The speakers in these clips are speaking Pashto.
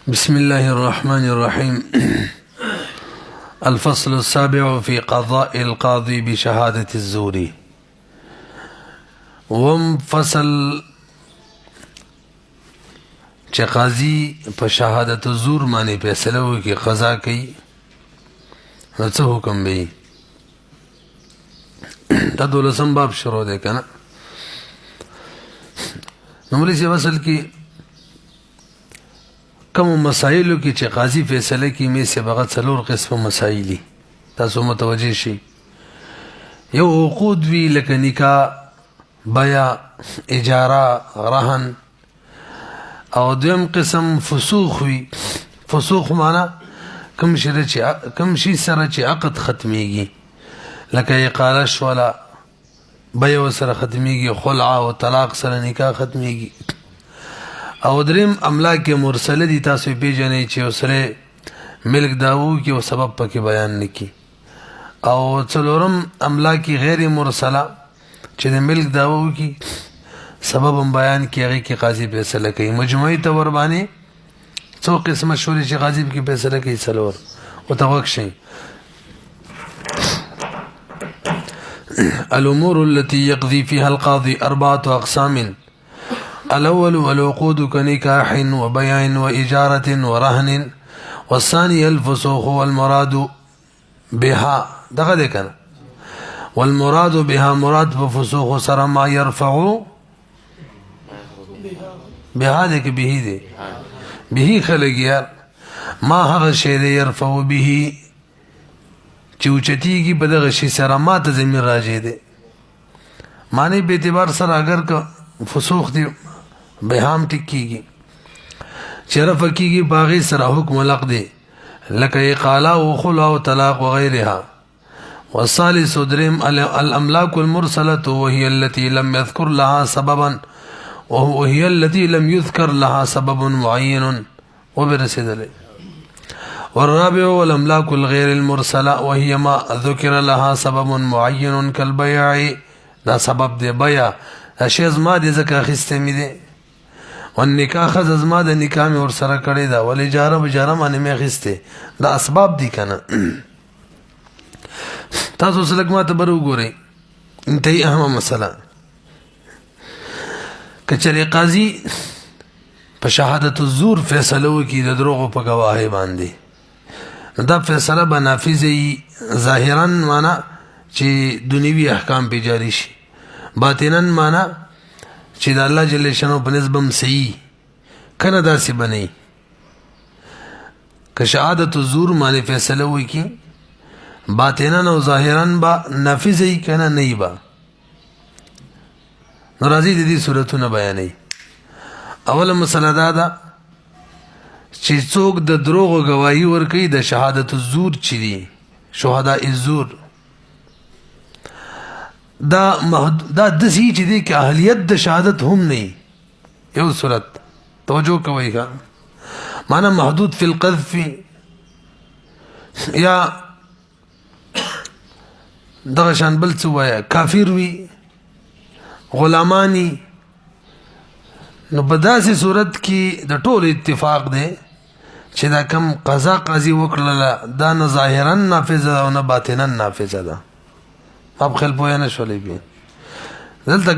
بسم الله الرحمن الرحيم. الفصل السابع في قضاء القاضي بشهادة الزور. ومفصل چې قاضي په شهادت الزور باندې فیصله وکړي قضا کوي نو څه حکم به دا 12 باب شروع دی کنه. نو مولوی صاحب اصل کې کوم مسائلو کې چې قاضي فیصله کوي مې سبقت څلور قسم مسائل تاسو متوجه شئ. یو عقود وی لکه نکاح، بیع، اجاره، رهن، او دویم قسم فسوخ وی. فسوخ معنا کوم شي سره چې عقد ختميږي لکه اقاله شولا، بیع سره ختميږي، خلع او طلاق سره نکاح ختميږي. او دریم املاک مرسله دي تاسو پیژنئ چې اوسره ملک داوو کې او سبب پکې بیان نکي. او څلورم املاک غیر مرسله چې د ملک داوو کې سبب هم بیان کې هغه کې قاضي فیصله کوي. مجموعي تور باندې څو قسمه شوري چې قاضي کې فیصله کوي څلور او توقع. الامور التي يقضي فيها القاضي 4 أقسام. الأول العقود كنكاح وبيع وإجارة ورهن، والثاني الفسوق والمراد بها دغه والمراد بها مراد بفسوق سر ما يرفع بها دك به دي به خلق ما هغه شی يرفع به چوچتیږي په دغه شی سره ما ته زمين راځي دي معنی به اعتبار سره اگر که فسوق دي بهام ټکیږي شرف کیږي باغی سره حکم لق دی لکه اقاله او خلع او طلاق وغيرها. والثالث دریم الاملاك المرسله وهي التي لم يذكر لها سببا وهي التي لم يذكر لها سبب معين وبرسدل. والرابع والاملاك الغير المرسله وهي ما ذكر لها سبب معين كالبيع دا سبب دی بيع اشیاء ما دي زکه خستمی دي. والنکاح خذ ازما د نکاح مې ور سره کړی دا ولې بجاره باندې مې خسته دا اسباب دي کنه. تاسو سلک ما ته برو ګورئ انتهي اهمه مسله کچری قاضي په شهادت الزور فیصله وکړي د دروغ په گواهی باندې دا فیصله به نافذ ظاهرا معنا چې دنیوي احکام په جاری شي، باطنا معنا چې د الله جل شانو په نسبم صحیح کنه داسې بنئ. که شهادت الزور باندې فیصله وکړي باطنا او ظاهرا با نافذ کنه نه با. نو راځي د دې صورتونه بیانې. اوله مسله دا ده چې څوک د دروغ گواهی ورکوي د شهادت الزور چي دي شهدا الزور دا دسی چې دی که اهلیت د شهادت هم نه یو صورت توجه کوي ښه معنا محدود فی القذف یا دغه شان بل څه وایي کافر وي غلامانی. نو په داسې صورت کې د ټول اتفاق دی چې دا کم قضا قاضي وکړله دا نه ظاهرا نافذه او نه باطنا نافذه ده. اب خل پوهه نه شولې بي دلته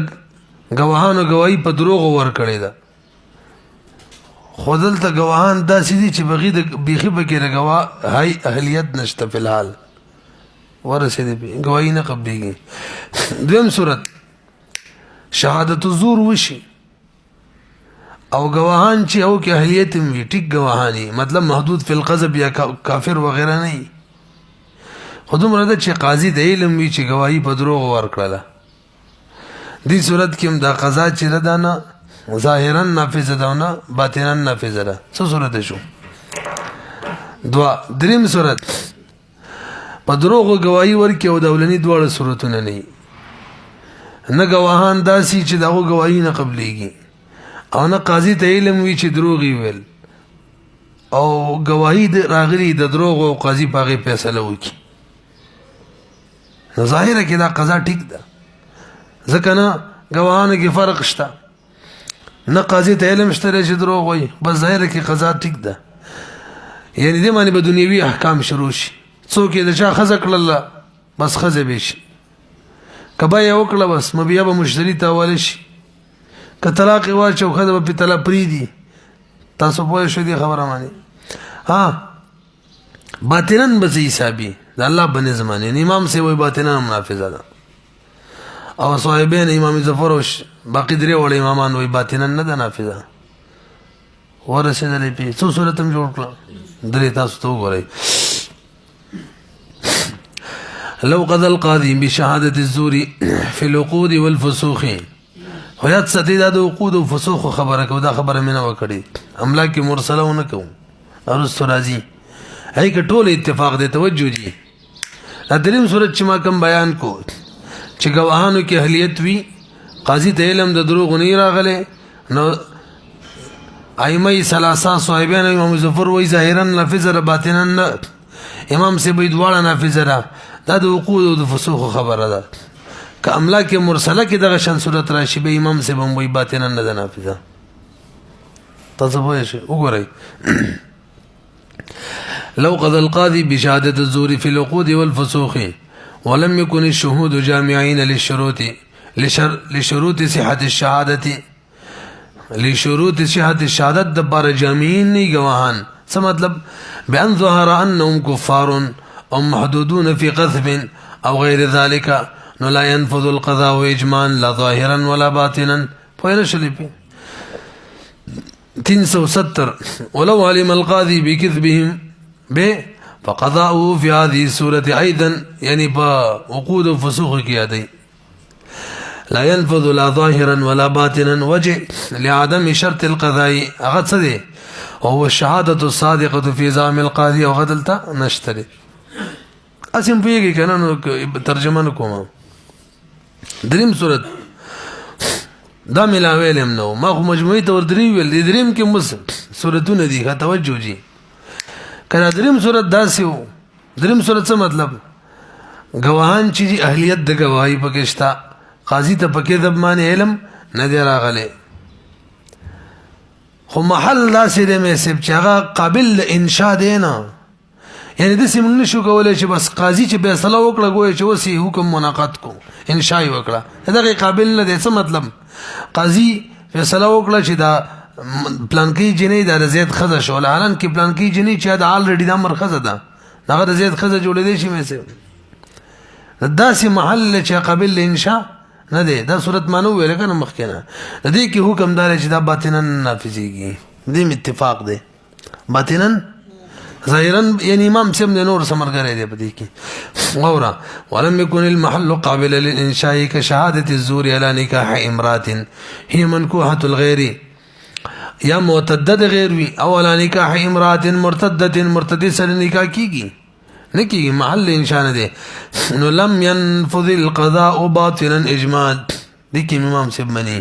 گواهانو گواہی په دروغ ور کړی ده خو دلته گواهان داسې دي چې بيخي بکې د گواه هاي اهلیت نشته په الحال ورسېده بي گواہی نه قبليږي. دویم صورت شهادت الزور وشي او گواهان چې او کې اهلیت وي ټیک گواهانی مطلب محدود فی القذف یا کافر وغیرہ نه خودم راځي چې قاضي د علم وی چې گواہی په دروغ ورکړه. دې صورت کې هم دا قضا چې ده نه ظاهرا نافذه ده نه باطنا نافذه ده. څه صورت شو؟ دریم صورت په دروغ گواہی ورکړي او دولني دواړه صورتونه نه گواهان داسي چې دغه گواہی نه قبليږي او نه قاضي ته علم وی چې دروغي ویل او گواہی راغلي د دروغ او قاضي پاغه فیصله وکړي. نو ظاهره کې دا قضا ټیک ده ځکه نه گواهانو کې فرق شته نه قاضي ته علم شته چې دروغ وایي بس ظاهره کې قضا ټیک ده یعنی دې باندې به دنیوي احکام شروع شي څوک یې د چا ښځه کړله بس ښځه به شي کبا یې وکړه بس بیا به مشتري ته حواله شي که طلاق یې واچو ښځه به پرې طلاق پرېږدي تاسو پوه شئ دې خبره باندې باطناً به څه حسابي د الله په نظم باندې امام صاحب وایي باطناً منافظه ده او صاحبین امام ظفر او باقي درې وړ امامان وایي باطناً نه ده نافظه ورسېدلې پې څو صورت هم جوړ کړه درې تاسو ته وګورئ لو قضى القاضي بشهادة الزور في العقود والفسوخ خیات ستی دا د عقود او فسوخ خبره کو دا خبره مې نه وکړي املاک مرسله نه کوم ارستو راځي هي که ټول اتفاق دی توجه دي دریم صورت چې ما کوم بیان کو چې گواهانو کې اهلیت وي قاضي ته علم د دروغ نه راغله نو ائمه ثلاثه صاحبین امام ظفر وای ظاهرا نافذ را باطنا امام سی بيد واړه نافذ را دا د عقود او د فسوخ خبره ده که املاک مرسله کې دغه شان صورت راشي به امام سی بم وای باطنا نه ده نافذه تاسو به شي وګورئ لو قضى القاضي بشهادة الزور في العقود والفسوخ ولم يكن الشهود جامعين لشروط صحة الشهادة لشروط صحة الشهادة دبار جامعين ني گواهان څه مطلب بأن ظهر أنهم كفار أو محدودون في قذف أو غير ذلك نو لا ينفذ القضاء إجماعا لا ظاهرا ولا باطنا فإن شلبي 370 ولو علم القاضي بكذبهم فقضاؤه في هذه السورة أيضا يعني بعقود وفسوخ كيادي لا ينفذ لا ظاهرا ولا باطنا وجه لعدم شرط القضاء أغد صدي وهو الشهادة الصادقة في زعم القاضي وغدلتا نشتري اسم بيجي كان ترجمه نکوم دریم صورت دا ملاویلم نو ما خو مجموعي تور دریم کې مس صورتونه دي ښه توجه جی کنه دریم صورت داسیو دریم صورت څه مطلب گواهان چې اهلیت د گواهی پکښتا قاضي ته پکې د باندې علم نه دی راغله خو محل داسې د مې سب چې هغه قابل انشاء دی نه یعنی د سیمون نشو کولای چې بس قاضي چې فیصله وکړه ګوي چې وسی حکم مناقض کو انشاء وکړه دا قابل نه دی څه مطلب قاضي فیصله وکړه چې دا پلان کې جنې د زید خزه شول حالان کې پلان کې جنې چې دا الریډي د مرخزه ده دا د زید خزه جوړې دي شي مې سه داسې محل چې قابل انشاء نه دی دا صورت مانو ویل کنه مخکنه د دې کې حکم دار چې دا باطنا نافذيږي دې اتفاق دی باطنا ظاهرا يعني امام سم نور سمرګره دی پدې کې غورا ولم يكن المحل قابل للانشاء كشهاده الزور على نكاح امراه هي منكوحه الغير یا معتدد غیر وی او على نکاح امراه مرتده سره نکاح کیږي نکي محل انشاء ده نو لم ينفذ القضاء باطلا اجماع دي کې امام صاحب مني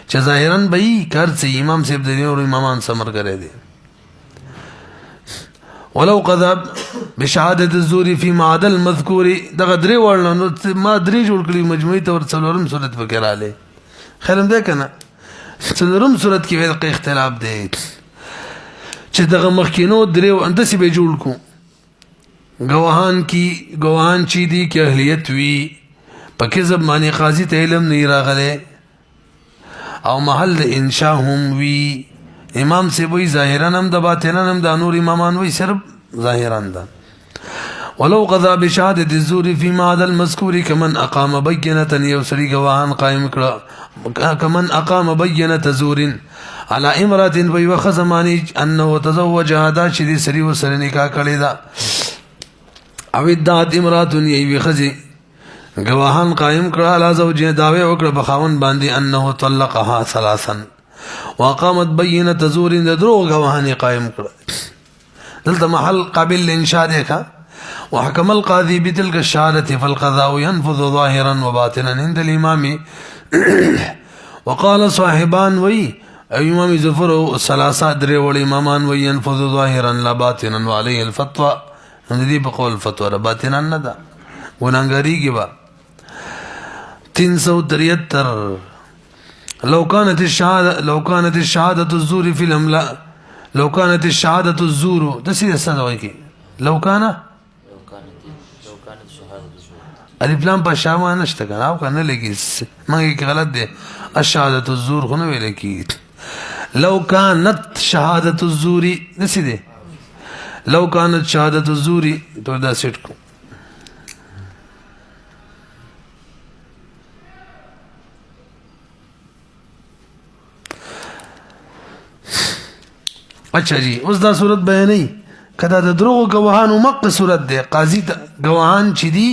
چې ظاهرا به کارڅ امام صاحب د نور امامان سمر کرے دي ولو قضى بشهاده الزور في معاد المذكور دغه درې ورنه ما درې جوړ کړی مجموعي تور څلورم صورت وکړاله خیرم ده کنه څلورم صورت کې ویل اختلاف دی چې دغه مخکینو درې اندسي به جوړ کو گواهان چې دي کې اهلیت وی پکې زمانه قاضي ته علم نه راغله او محل انشاء هم وی امام سے وی ظاهرا هم د باطنا هم د نور امامان وی صرف ظاهرا ده ولو قضى بشهاده الزور في معاد المذكور كمن اقام بينه يوسري گواهان قائم کړه كمن اقام بينه زور على امراه وی وخزماني انه تزوج هذا شدي سري وسره نکاح کړی دا او ادعت امرات یوی خزی گواهان قائم کړه علی زوجه داوی وکړه بخاون باندې انه طلقها ثلاثا وقامت بینه زور دروغ گواهان قائم کړه دلته محل قابل انشاء ده وحكم القاضي بتلك الشهاده فالقضاء ينفذ ظاهرا وباطنا عند الامام وقال صاحبان وي امام ظفر ثلاثه درې وړ امامان وي ينفذ ظاهرا لا باطنا وعليه الفتوى دې په قول فتوا باطنا نه ده ګناګاریږي با 373 لو كانت الشهاده الزور في الاملاك لو كانت الشهادة الزور دسي سره کې لو كان الف لام په شامه نشته کنه او کنه لګي مګي غلط دی الشهادة الزور خو نه ویل کی لو كانت شهادة الزور دسي دی لو كانت شهادة الزور تو دا سیټ کو اچھا جی اوس دا صورت بیانې کدا د دروغ گواهانو مقه صورت دی قاضي گواهان چې دي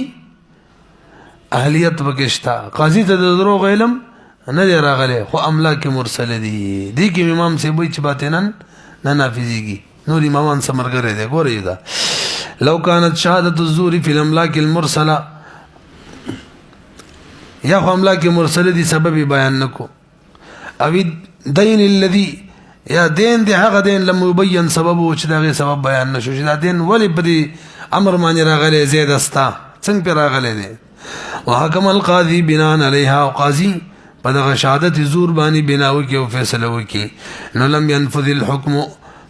اهلیت وکشتا قاضي ته د دروغ علم نه دی راغلی خو املاک مرسل دي دي کې امام سی وای چې باطنن نه نافذيږي نور امامان سمرګره دی ګورې دا لو كانت شهادة الزور في الاملاك المرسله یا خو املاک مرسل دي سبب بیان نکو او دین الذي یا دین دی هغه دین لم يبين سببه چې دغه سبب بیان نشو چې دا دین ولی په امر باندې راغلی زید استا څنګه پر راغلی دی وحكم القاضي بناء عليها وقاضي په دغه شهادت زور باندې بنا وکي او فیصله وکي نو لم ينفذ الحكم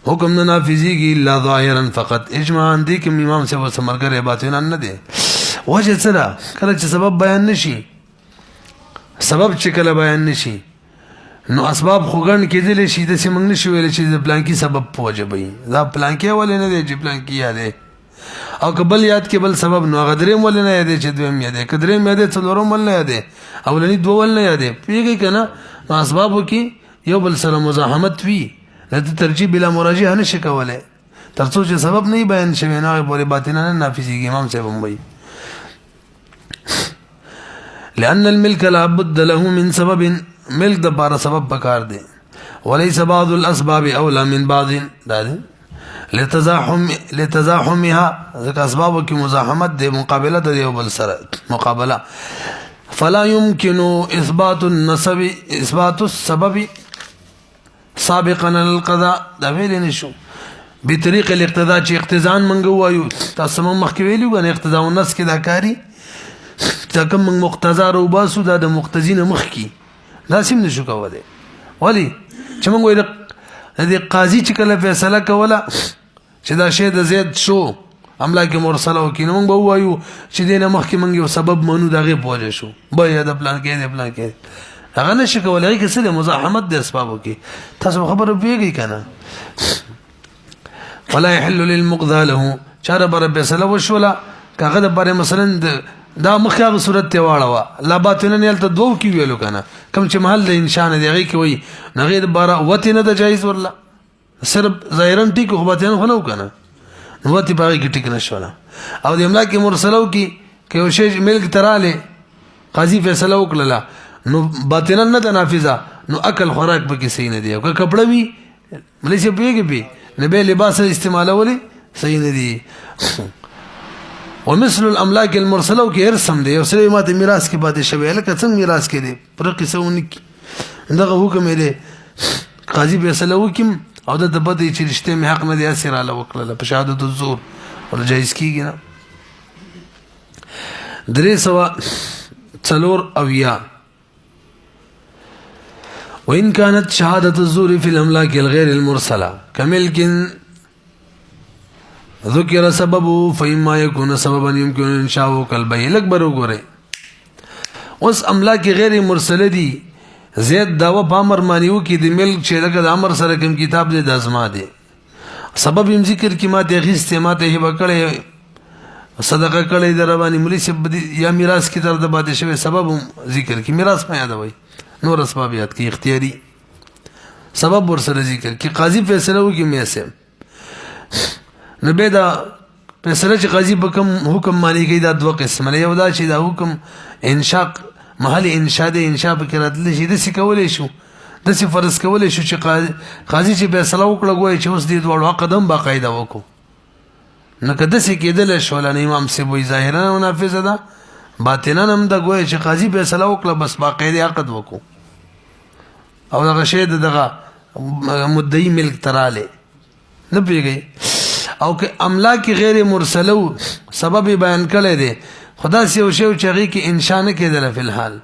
حکم نه نافذيږي الا ظاهرا فقط اجماع دي کوم امام سے وسمرګره باطن نه دي وجه څه کله چې سبب بیان نشي سبب چې کله بیان نشي نو اسباب خوګن کېدل شي د سیمنګ نشي ویل چې د پلانکی سبب پوجبي دا پلانکی ولې نه دی چې پلانکی یاده او قبل یاد کې بل سبب نو غدریم ولې نه یاده چې دویم یاده کدریم یاده څلورم ولې نه یاده اولنی دو ولې نه یاده پیږي کنه نو اسبابو کې یو بل سره مزاحمت وی د ترجیح بلا مراجعه نشي کوله ترڅو چې سبب نه بیان شوی نه پورې باطنه نه نافذيږي امام صاحب وایي لأن الملك لا بد له من سبب ملک د بار سبب پکار دی وليس بعض الاسباب اولى من بعض دا لتزاحمها ذکر اسباب کی مزاحمت دی مقابله د یو بل سره مقابله فلا يمكن اثبات السبب سابقا للقضاء دا ویل نشو بطریق الاقتضاء چې اقتضاء منغو وایو تاسو مخکې ویلو غن اقتضاء النص کې دا کاری چې کوم مقتضا رو باسو دا د مقتضین مخ کی دا سیم نشو کوله ولی چې موږ وایو د قاضي چې کله فیصله کوله چې دا شی د زید شو املاک مرسله وکینو موږ وایو چې دینه مخکې موږ یو سبب منو دغه پوهه شو به د پلان کې هغه نشي کولای کې څه مزاحمت د اسبابو کې تاسو خبره پیږي کنه ولا يحل للمقضى له چاره بر فیصله وشولا کاغه د باره مثلا دا مخه صورت ته واړه لا باطن نه تل دوه کی ویلو کنه کم چې محل د انسان دیږي کې وای نغه د باره وته نه د جایز ورلا صرف ظاهرا ټیک خو باطن خو نو کنه نو وته باغی کې ټیک نشولا او د املاک مرسلو کې یو شی ملک تراله قاضي فیصله وکړه نو باطن نه د نافذه نو اکل خوراک به کې صحیح نه دی او کپڑا وی ملیشه پیږي به نه به لباس استعمالولي صحیح نه دی ومثل الاملاك المرسله کې ارسم دی او سره ماته میراث کې باندې شوی لکه څنګه میراث کې دی پر قصهونه کې دغه حکم دی قاضي فیصله وکم او د بده چې رشته می حق نه دی اثر علی وکړه په شهادت الزور ول جایز کیږي نه درې سوا څلور او یا وإن كانت شهادة الزور في الأملاك الغير المرسلة كملك ذكر سببه فإما يكون سببا يمكن إنشاؤه كالبيع الأكبر وګوره اوس املاک غیر مرسله دي زید داوا پامر مانیو کی د ملک چې دغه امر سره کوم کتاب دې د ازما دي سبب يم ذکر کی ماته غیسته ماته هبه کړي صدقه کړي دروانی ملي سب یا میراث کی طرف د باندې شوی سبب ذکر کی میراث ما یادوي نور اسبابیات کی اختیاری سبب ورسره ذکر کی قاضي فیصله وکي مې سم نبه دا فیصله چې قاضي په کوم حکم مانی کوي دا دوه قسم لري یو دا چې دا حکم انشاء محل انشاء د انشاء په کې راتل شي د څه کولای شو د څه فرض کولای شو چې قاضي چې فیصله وکړه غوي چې اوس دې دوه قدم باقاعده وکړو نو کده څه کېدل شو لنه امام سی وای ظاهرا منافذه ده باطنا هم د غوي چې قاضي فیصله وکړه بس باقاعده عقد وکړو او دغه شی دغه مدعی ملک تراله نه پیږي او که املاک غیر مرسله سبب بیان کړي دي خدا سي او شی چې هغه کې انشاء نه کېدل په الحال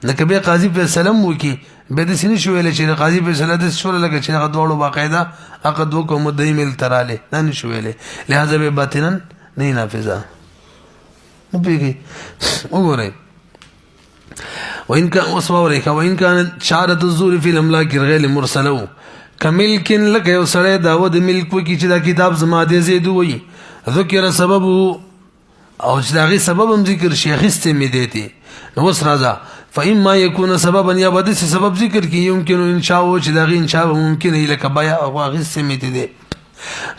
لکه بیا قاضي فیصله وکي به د سینې شو ویل چې قاضي فیصله د شو لکه چې هغه دوړو باقاعده عقد وکړو مدعي مل تراله نه شو ویل لہذا به باطنا نه نافذه نو پیږي وګورئ وإن كان وصورك وإن كانت شهادة الزور في الأملاك غير مرسله كملك لك يوصل داود ملك وكي چې دا کتاب زما دې زیدو وي ذکر سببه او چې داغي سبب هم ذکر شیخ استمې دیتی نو وس راځه فإما يكون سببا یا بده سبب ذکر کی يمكن انشاء او چې داغي انشاء ممکن لکه بیا او غي استمې دي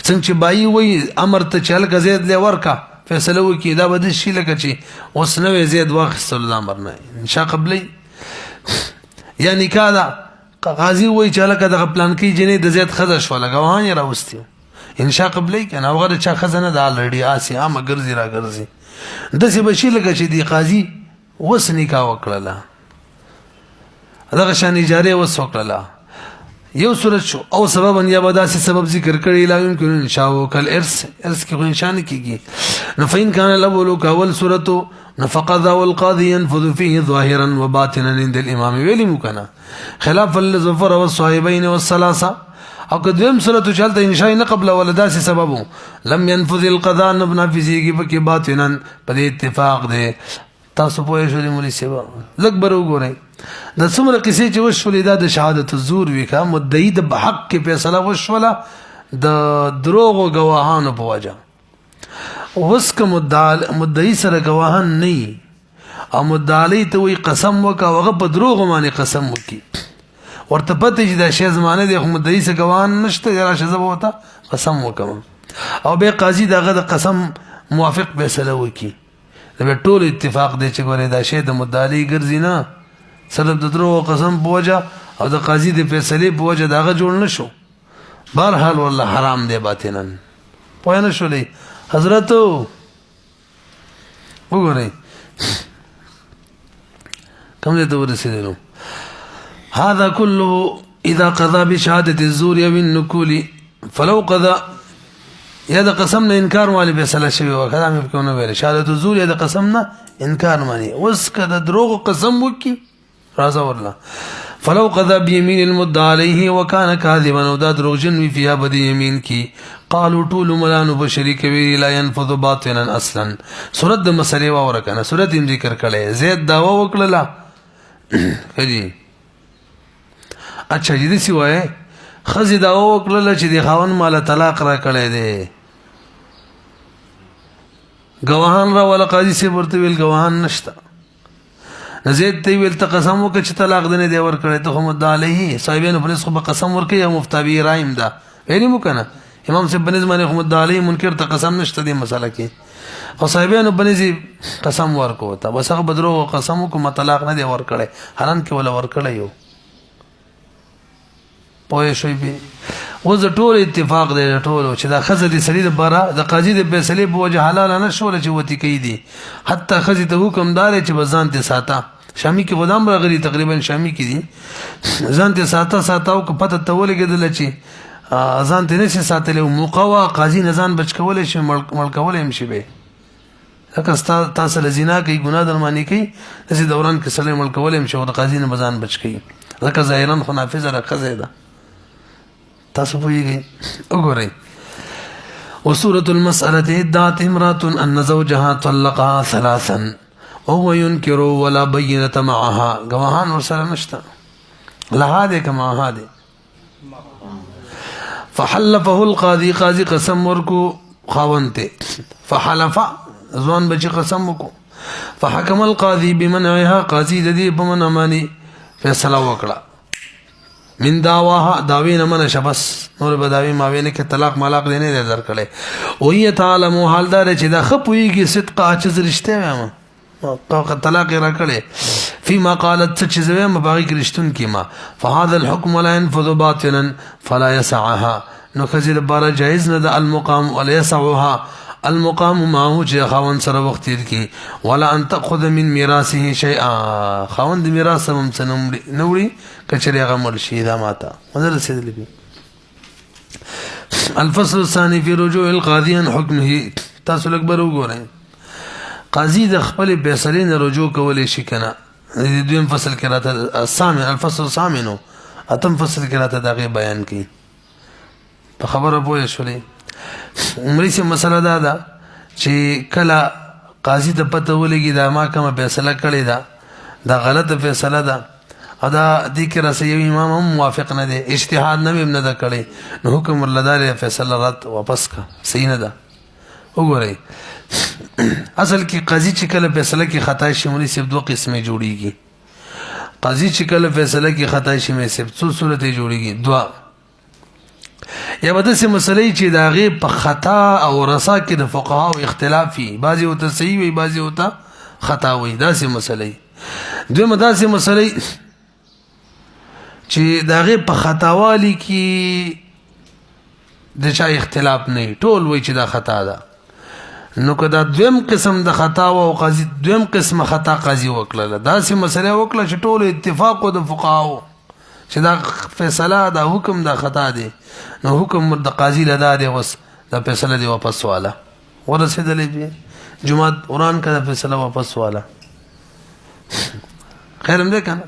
څنګه چې بای وي امر ته چل غزید له ورکا فیصله وکي دا بده شي لکه چې اوس نو زید واخصل امر نه انشاء قبلي یا نکاح دا قاضي وای چې لکه د پلان کې جنې د زید خزه شو لګوان یې راوستي انشاء قبلي کنه وغه چا خزنه د الریډي آسی عام ګرځي را ګرځي د څه بشي لکه چې دی قاضي وس نکاح وکړه دغه شان اجاره وس وکړه یو صورت شو او سبب یا بداسي سبب ذکر کړي لا يمكن انشاء وکل ارث کې خو انشاء نه کیږي نفین کان الاول کاول صورت نفقذ والقاضي ينفذ فيه ظاهرا وباطنا عند الامام ویلی مکنه خلاف الظفر والصاحبين والثلاثه او قدم صورت چلته انشاء نه قبل ولداسي سبب لم ينفذ القضاء نبنا فيزيكي بك باطنا په اتفاق ده تاسو په شولې مولي سیوا لګ برو ګورئ د څومره کیسې چې وشولې دا د شهادت الزور وکا مدعي د حق کې فیصله وشوله د دروغ او گواهانو په وجه اوس کوم مدعي سره گواهان نه او مدعي ته وي قسم وکا هغه په دروغ باندې قسم وکي ورته پته چې د شی زمانه د مدعي سره گواهان نشته یا شزه وته قسم وکم او به قاضي دغه د قسم موافق فیصله وکي د ټول اتفاق دی چې ګوره دا شی د مدعي ګرځي نه سبب د درو قسم بوجا او د قاضي د فیصله بوجا داغه جوړ نشو بهرحال والله حرام دی باطنا پوه نه شولې حضرت وګورئ کوم دې ته ورسېدلو هذا كله اذا قضى بشهاده الزور او النكول فلو قضى یا د قسم نه انکار والی فیصله شوی و کله مې کوونه ویل شهادت الزور یا د قسم نه انکار مانی اوس کده دروغ قسم وکي رازا والله فلو قضى بيمين المدعى عليه وكان كاذبا ودا دروغجن فيها بدي يمين کی قالوا طول ملان بشري كبير لا ينفذ باطنا اصلا سورۃ د مسلې ورکنه سورۃ یې ذکر کړي زید داوا وکړه هدي اچھا دې سی وای خزي داوا وکړه چې د خاون مال طلاق را کړي دي گواهان را ولا قاضي سي ورته ویل گواهان نشته زید تی ویل ته قسم وکړه چې طلاق دنه دی ور کړی ته محمد علیه صاحبینو په نسخه قسم ورکړي یا مفتابی رایم ده ویلی مو کنه امام صاحب بنز باندې محمد علیه منکر ته قسم نشته دی مساله کې او صاحبینو بنز قسم ورکو ته بس هغه بدرو قسم کو طلاق نه دی ور کړی حرام کې ولا ور کړی یو پوه شوي به وز ټول اتفاق دی ټول چې دا خزه دي سړي د بارا د قاضي د فیصله په وجه حلال نه شول چې وتی کوي دي حتی خزه ته حکم دار چې بزان ته ساته شامی کې غلام راغلي تقریبا شامی کې دي ځان ته ساته او پته ته ولګیدل چې ځان ته نشي ساتل او مقوا قاضي نزان بچ کول شي ملک کول هم شي به لکه تاسو لزینا کوي ګناه درمانی کوي دغه دوران کې سلام ملک کول هم شي او د قاضي نه بزان بچ کوي لکه ظاهرا خو نافذه راخزه ده تاسو پوهیږئ وګورئ وسورة المسألة ادعت امرأة أن زوجها طلقها ثلاثا وهو ينكر ولا بينة معها گواهان ورسره نشته لها دې کما ها دې فحلفه القاضي قاضي قسم ورکو خاونته فحلف ځوان بچي قسم وکړو فحكم القاضي بمنعها قاضي د دې په منع باندې فیصله وکړه من داواها داوی نه من شبس نور بداوی ماوینه کې طلاق ملاق دینه در کړي او یې تعالی مو حالدار چې دا خپويږي صدق اچ رشته وایم طلاق را کړي فيما قالت چې زوی مباغي کرشتون کیما فهذا الحكم لا ينفذ باطنا فلا يسعها نو خزر بار جائز نه د المقام ولا يسعها المقام معه چې خاون سره وخت تیر کی ولا ان تاخذ من میراثه شيئا خاون د میراث هم څنګه نوړي کچري هغه مرشي دا ماته مدر رسیدلی بي الفصل الثاني في رجوع القاضي عن حكمه تاسو اکبر وګورئ قاضي د خپل فیصله نه رجوع کولای شي کنه دویم فصل کې راته الثامن الفصل الثامن اتم فصل کې راته دغه بیان کی په خبره پوه شولې عمرې سي مسله دا چې کله قاضي ته پته ولګي دا ما کومه فیصله کړې ده دا غلطه فیصله ده ادا دې کې راسي امام هم موافق نه دي اجتهاد نه ده کړی نو حکم ولدار فیصله رات واپس کا صحیح نه ده وګورئ اصل کې قاضي چې کله فیصله کې خطا شي مونږ صرف دوه قسمه جوړیږي قاضي چې کله فیصله کې خطا شي مې صرف څو صورتې جوړیږي دوا یا بده سه مسلې چې داغه په خطا او رسا کې د فقها او اختلافي بعضي او ته صحیح وي بعضي او ته خطا وي دا سه مسلې دوی مداسه مسلې چې داغه په خطاوالي کې د چا اختلاف نه ټول وي چې دا خطا ده نو کدا دویم قسم د خطا او قاضي دویم قسم خطا قاضي وکړه دا سه مسله وکړه چې ټول اتفاق د فقهاو چې دا فیصله دا حکم دا خطا دی نو حکم د قاضي لدا دی وس دا فیصله دی واپس والا ورسېدلې دي جمعه قرآن کا فیصله واپس والا خیر هم ده کنه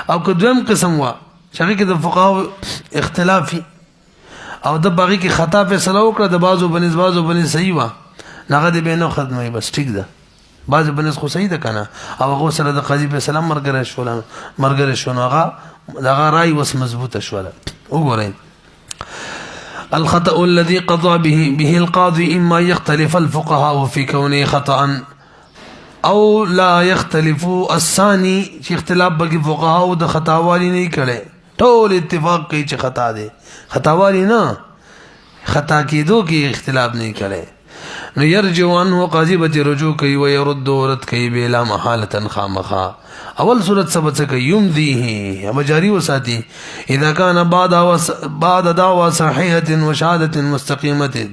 او که دویم قسم وا چې کې د فقهاو اختلافي او د باقي کې خطا فیصله وکړه د بازو بنز صحیح وا نغه دې به نو ختمه بس ټیک ده بعض بنز خو صحیح ده کنه او هغه سره د قاضي په سلام مرګره شو هغه دغه رای وس مضبوطه شوله وګورئ الخطأ الذي قضى به القاضي اما يختلف الفقهاء في كونه خطأ او لا يختلف الثاني چې اختلاف بګي فقهاء د خطا والی نه کړي ټول اتفاق کوي چې خطا دي خطا والی نه خطا کېدو کې اختلاف نه کړي نو يرجو عنه قاضي به رجوع کوي او يرد ورد کوي بلا محاله خامخا اول صورت سبت کوي يمضيه اب جاری وساتي اذا كان بعد دعوى صحيحه وشهاده مستقيمه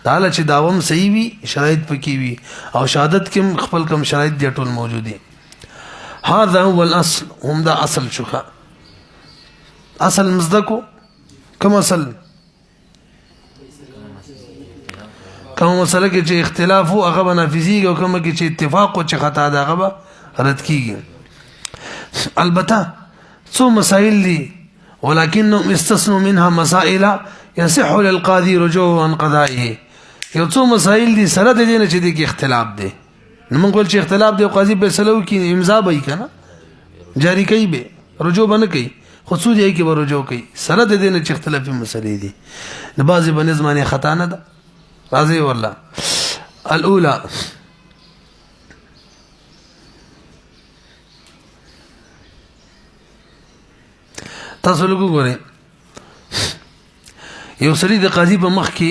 دا چې داوم صحیح وي شرایط پکې وي او شهادت کې خپل کم شرایط دي ټول موجود دي هذا هو الاصل هم دا اصل شوخه اصل مصدقو کوم اصل کوم مسله کې چې اختلاف او هغه بنافذي او کوم کې چې اتفاق او چې خطا ده هغه رد کیږي البته څو مسائل دي ولكنهم استثنوا منها مسائل يصح للقاضي رجوع عن قضائه یو څو مسائل دي سره د دې نه چې د اختلاف دي نو موږ ول چې اختلاف دی قاضي په سلو کې امضا به کنه جاری کوي به رجوع بنه کوي خصوصي دی کې به رجوع کوي سره د دې نه چې اختلافي مسلې دي د بعضي بنظمانه خطا نه ده راځي والله الاولى تاسو لګورئ یو سړي د قاضي په مخ کې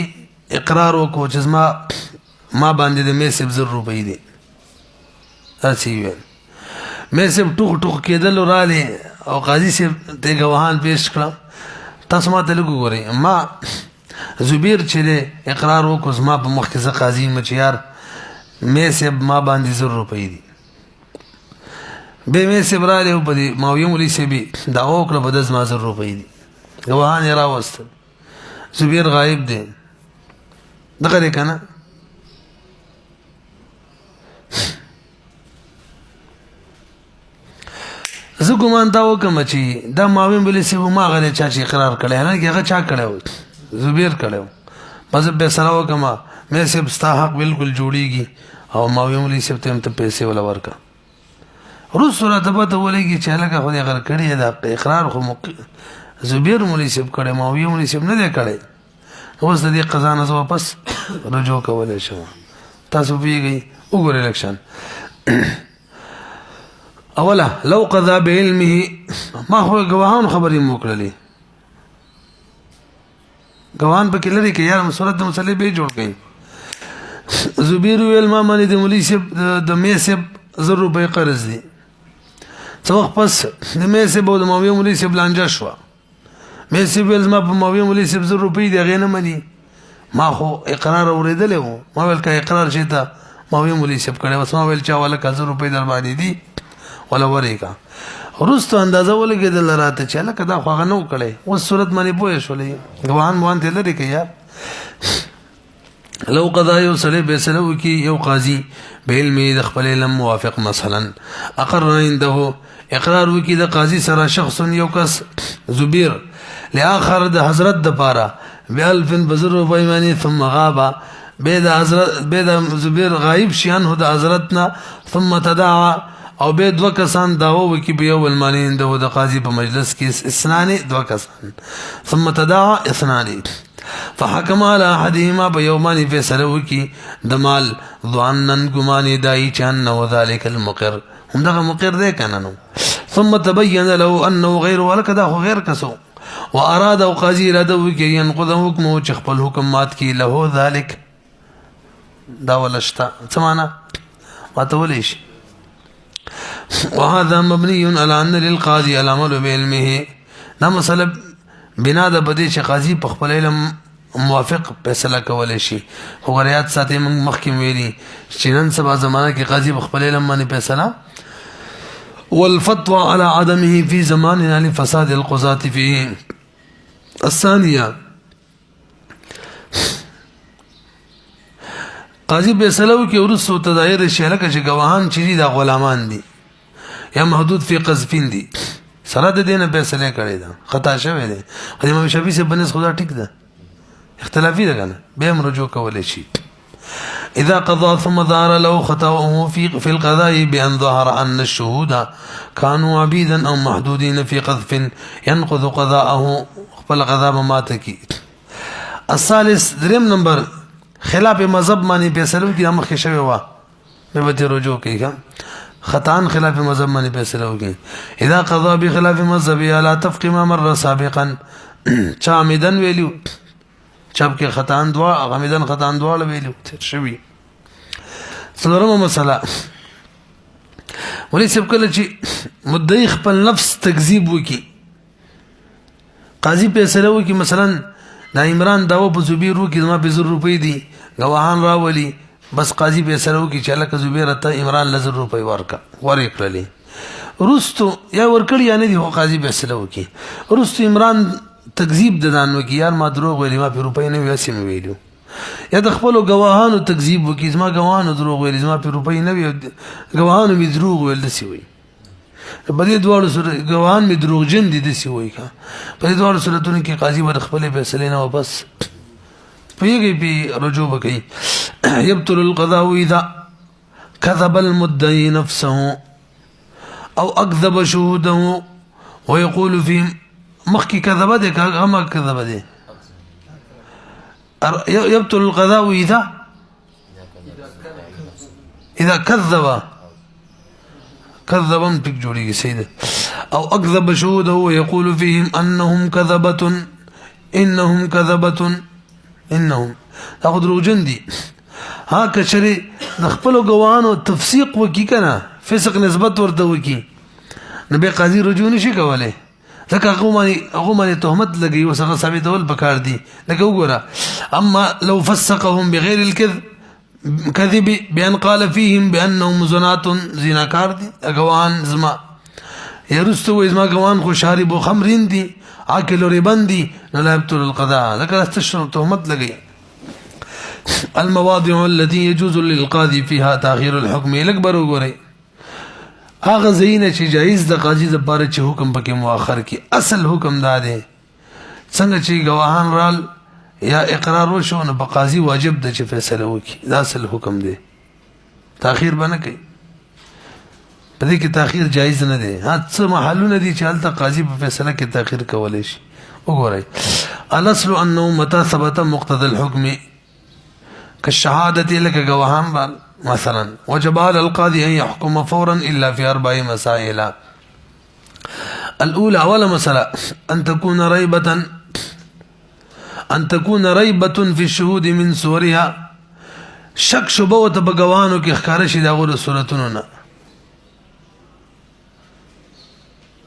اقرار وکړو چې ما باندې د میسب 100 روپۍ دي تاسو ویل میسب ټوک کېدل رااله او قاضي سي ته غواهان پیش کړ تاسو ما ته لګورئ ما زبیر چې اقرار وکړ زما په مخ کې ز قاضي مچیار میسب ما باندې 100 روپۍ دي به میسب رااله په دې ماویم ولي سي بي دا وکړه په دز ما 100 روپۍ دي غواهان یې راوستل زبیر غایب دی دغه دی کنه زه ګومان دا وکم چې دا ماویم بلی سی ما غره چا چې اقرار کړي نه هغه چا کړو زبیر کړو پس به سره وکم مې سب ستا حق بالکل جوړیږي او ماویم بلی سی ته پیسې ولا ورکا روز صورت به ته ولېږي چې هغه خو یې غر کړی دا اقرار خو زبیر مولوی سب کړي ماویم مولوی سب نه دی کړی اوس د دې قضا نه واپس رجوع کولای شو تاسو پیږئ وګورئ الیکشن اولا لو قضا بعلمه ما هو غواهان خبرې موکړلې غواهان په کلري کې یار صورت د مسلې به جوړ کړي زبیر ویل ما باندې د مولوی سب د میسب 100 روپۍ قرض دي څو پس د میسب او د ماویم مولوی سب لانجه شو مې سی ویل ما په ماوی مولي 100 روپۍ دی غنه مني ما خو اقرار اوریدل وو ما ویل کا اقرار شته ماوی مولي سب کړه وس ما ویل چا ولا 1000 روپۍ در باندې دي ولا ورېکا ورستو اندازه ولګیدل راته چې لکه دا خو غنو کړي اوس صورت باندې پوه شولې غوان موان ته لري کې یار لو قضا یو سړی فیصله وکړي یو قاضي بعلمه د خپل علم موافق مثلا اقر عنده اقرار وکړي د قاضي سره شخص یو کس زبیر لاخر د حضرت د پاره ب1000 بزر پیمانی ثم غاب بيد حضرت بيد زبیر غایب شیان هو د حضرتنا ثم تداعى او به دو کسان داو وکي به یو المالین د قاضي په مجلس کې اثنان دو کسان ثم تداعى اثنان فحكم على احدهما بيومان فیصله وکي د مال ظنن ګماني دای چان نو ذلك المقر هم دغه مقر دی کنه نو ثم تبين له انه غير ولکدا غیر کسو واراد او قاضي اراده وکي ينقض حکم او خپل حکم مات کی له ذلك دا ولشتا سمانا واتوليش وهذا مبني على ان للقاضي العمل بعلمه دا مسله بنا د بدی چې قاضي په خپل علم موافق فیصله کولای شي خو غریات ساتي موږ مخکې ویلي چې نن سبا زمانہ کې قاضي په خپل علم باندې فیصله والفتوى على عدمه في زماننا لفساد القضاة فيه الثانيه قاضي فیصله وکي ورسو تدایر شهله کې گواهان چې دي د غلامان دي یا محدود فی قذفین دي سره د دینه فیصله کړی دا خطا شوی دی امام شافعي سے بنس خدا ټیک ده اختلافي ده کنه به هم رجوع کولای شي اذا قضى ثم ظهر له خطأه في القضاء بان ظهر ان الشهود كانوا عبيدا او محدودين في قذف ينقض قضاءه خپل قضاء ماتکی الثالث دریم نمبر خلاف مذهب باندې فیصله کی مخکې شوی و به به رجوع کوي خطان خلاف مذهب باندې فیصله وکړي اذا قضى بخلاف مذهب لا تفق ما مر سابقا چامدن ویلو چپ کې خطان دوا غمیدن خطان دوا ویلو تر شوی څلورمه مسله ولې سب کله چې مدعي خپل نفس تکذیب وکړي قاضي فیصله وکړي مثلا دا عمران داو په زبیر وکړي ما به 100 روپۍ دي گواهان راولي بس قاضي فیصله وکړي چې لکه زبیر ته عمران 100 روپۍ ورکړلې رستو یا ورکړی یا نه دی قاضي فیصله وکړي رستو عمران تکذیب ددان وکړي یار ما دروغ ویلي ما په روپۍ نه ویاسي مې ویلو یا د خپل گواهانو تکذیب وکړي زما گواهانو دروغ ویلي زما په روپۍ نه وی گواهانو می دروغ ویل دسی وي په دې دوه سره گواهان می دروغجن دي دسی وي کا په دې دوه صورتونو کې قاضي ور خپل فیصله نه واپس پیږي په رجوع وکړي يبطل القضاء اذا كذب المدعي نفسه او اكذب شهوده ويقول فيهم مخكي كذب ده كما كذب ده يبطل القضاء اذا كذبا بك جوري سيد او اكذب شهوده ويقول فيهم انهم تاخذ روجندي ها کچري د خپل غوانو تفسیق وکي کنه فسق نسبت ورته وکي نبي قاضي رجوع نشي کوله لکه هغه باندې تهمت لګي وسغه ثابتول پکار دي لکه وګوره اما لو فسقهم بغير الكذب بان قال فيهم بانهم زنات زناکار دي غوان زما يرستو ازما غوان خو شارب خمرين دي عاقل ربندي لا يبطل القضاء لکه استشهر تهمت لګي المواضع التي يجوز للقاضي فيها تاخير الحكم الاكبر وګورئ هغه زینه چې جایز د قاضي لپاره چې حکم پکې مؤخر کی اصل حکم دا دی څنګه چې گواهان رال یا اقرار وشو نو په قاضي واجب د چې فیصله وکړي دا اصل حکم دی تاخير بنه کوي په دې کې تاخير جایز نه دی څه محلونه دي چې حالت قاضي په فیصله کې تاخير کولای شي وګورئ الاصل انه متى ثبت مقتضى الحكم كالشهاده لك گواهان رال مثلا وجب على القاضي أن يحكم فورا إلا في 4 مسائل الأولى أول مسألة أن تكون ريبة في الشهود من صورها شك شبوة بقوانو كي اخكارشي دا غور صورتنا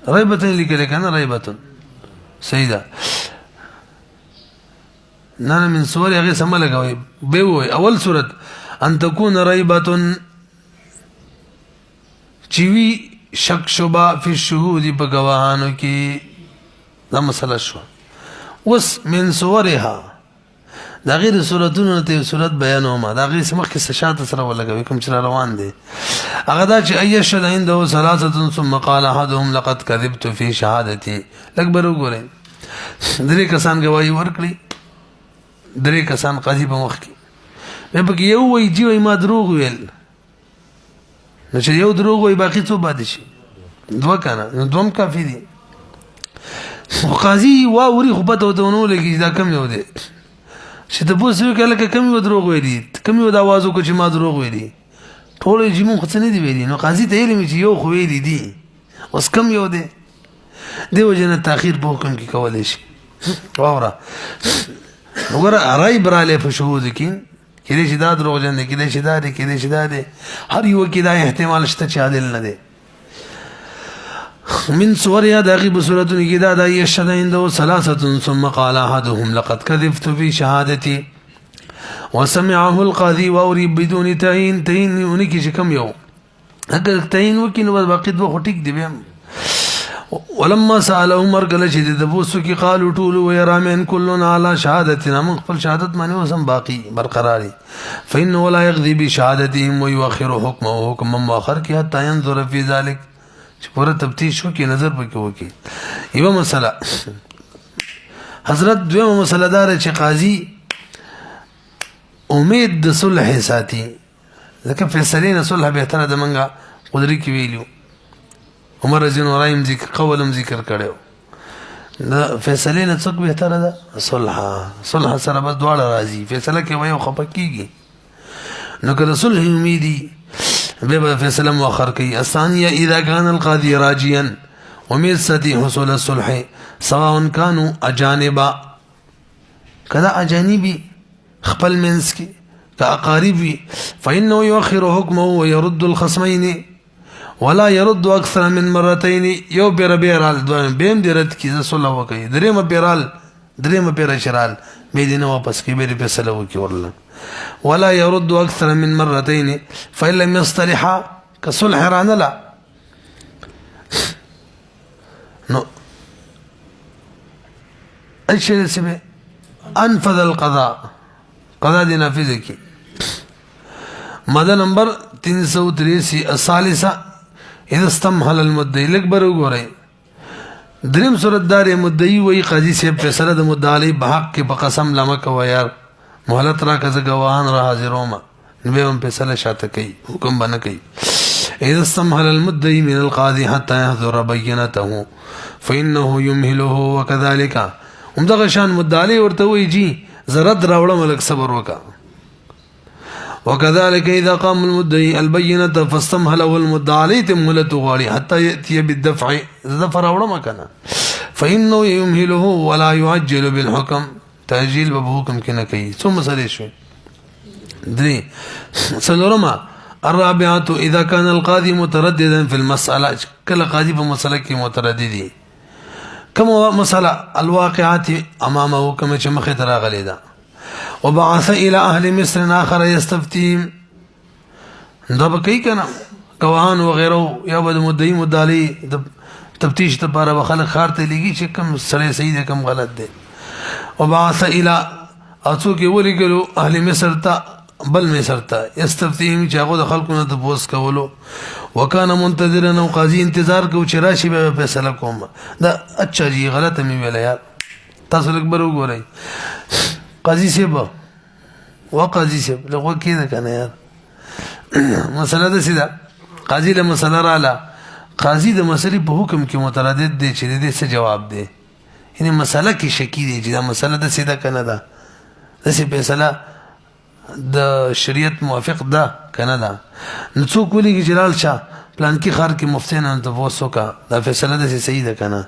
ريبة اللي كده كان ريبة سيدة نانا من صورها غير سمالك بيوي أول صورة ان تكون ريبه چوي شک شبا فی الشهود بگواهانو کی دا مسله شو وس من صورها دا غیر صورتونو ته صورت بیانوم دا غیر سمخ کې شاته سره ولګوي کوم چې روان دي هغه دا چې ايشهد عنده ثلاثه ثم قال احدهم لقد كذبت في شهادتي لکبر وګورئ درې کسان گواہی ورکړي درې کسان قاضي په مخ کې به پکې یو وایي چې ما دروغ ویل نو چې یو دروغ وایي باقي څه پاتې شي دوه کنه نو دوم کافي دي قاضي واوري خو پته ودونه لګي دا کم یو دی چې ته پوښتنه وکړه لکه کم یو دروغ ویلي کم یو د आवाज وکړي چې ما دروغ ویلي ټول یې مونږ څه نه دی ویلي نو قاضي ته یې چې یو خو ویلي دي اوس کم یو دی دیو جن تاخير په حکم کې کولای شي واوره وګوره راي براله په شهود کې کله چې دا دروغ جن دي کله چې دا دي کله چې دا دي هر یو کې دا احتمال شته چې عادل نه دی من صورها داغي بصورتون كده دا يشهد عنده ثلاثة ثم قال أحدهم لقد كذبت في شهادتي وسمعه القاضي وأوري بدون تعيين ونكي شكم يوم اگر تعيين وكين وباقي دو خطيك دي بهم ولما سألهم مرقل شديد دبوسو کی قالوا طولوا ويرى من كلنا على شهادتنا من قبل شهادت ماني وسم باقي برقراري فإنه لا يقضي بشهادتهم ويؤخر حكمه حكما مؤخر کی حتى ينظر في ذلك پورا تفتیش وکي نظر پکې وکي یو مسله حضرت دویمه مسله دار چې قاضي امید د صلح ساتي ځکه فیصله صلح به تر د منګه قدرت کې ویلو عمر رضی الله عنه ذکر قولم ذکر کړو د فیصله نه څوک به تر ده صلح سره بس دواړه راځي فیصله کې وایو خپکیږي نو کله صلح امیدي بيبقى في سلام وآخر كي الثانية إذا كان القاضي راجيا امید ساتي حصول الصلح سواء كانوا اجانبا كذا اجانبي خپل منس کی كاقاربي فانه يؤخر حكمه ويرد الخصمين ولا يرد اكثر من مرتين يو بيرال بهم درت کی صلح وکي دریم بيرال شرال بيدينه واپس کی بير په سلو کی ورل ولا يرد اكثر من مرتين فإن لم يصطلحا كصلح رانا لا نو ايش اسمه انفذ القضاء قضاء دي نافذ کی ماده نمبر 383 الثالثه اذا استمهل المدعي لکبر وګورئ دریم صورت دار مدعي وی قاضي سے فیصله د مدعي بحق کې بقسم لمه کو یار مهلت را کزه گواهان را حاضروما نبه هم فیصله شاته کوي حکم بنه کوي اذا استمهل المدعي من القاضي حتى يحضر بينته فانه يمهله وكذلك همدغه شان مدعي ورته وی جی زرد راوړه ملک صبر وکا وكذلك اذا قام المدعي البينه فاستمهله المدعي تمهلته غالي حتى ياتي بالدفع ظفر راوړه مکنه فانه يمهله ولا يعجل بالحكم تأجيل بحكم كنا كي ثم سريش دري سلورما الرابعة إذا كان القاضي مترددا في المسألة كل قاضي في مسألة مترددي كما مسألة الواقعات أمامه كما شمخ تراغلي دا وبعث إلى أهل مصر آخر يستفتيهم دب كي كان قوان وغيره يابد مدعي مدعي تفتيش تبارا بخلق خارت لگي چه كم سري سيد كم غلط دي وبعث الى اتوك ولقلو اهل مصر تا بل مصر تا يستفتيهم چاغو د خلقونه د بوس کولو وكان منتظرا وقاضي انتظار کو چراشي به فیصله کوم دا اچھا جی غلط می ویل یار تاسو لکبر وګورئ قاضي سیبا وقاضي سیب لغه کیده کنه یار مسله ده سیده قاضي له مسله رااله قاضي د مسلې په حکم کې متردد دی چې دې څه جواب دی یعنی مسله کې شکی دی چې دا مسله د سیده کنه ده د سی فیصله د شریعت موافق ده کنه ده نو څوک ولي کې جلال شاه پلان کې خار کې مفتي نه ته وسو کا دا فیصله د صحیح ده کنه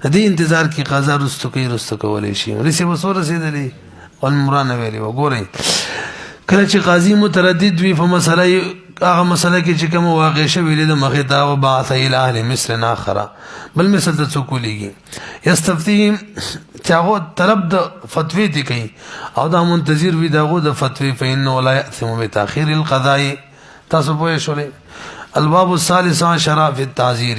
دې انتظار کې قضا رستو کولای شي ولې وسو رسیدلې والمرانه ویلي وګورئ کله چې قاضي متردد وي په مسله هغه مسله کې چې کوم واقع شوی د مخه دا او بعث الى اهل مصر اخره بل مثل د څوکولېږي یستفتیم چاغو طلب د فتوی دی کوي او دا منتظر وي داغو د فتوی فإنه لا يأثم بتاخير القضاء تاسو په شولې الباب الثالث عشر في التعزير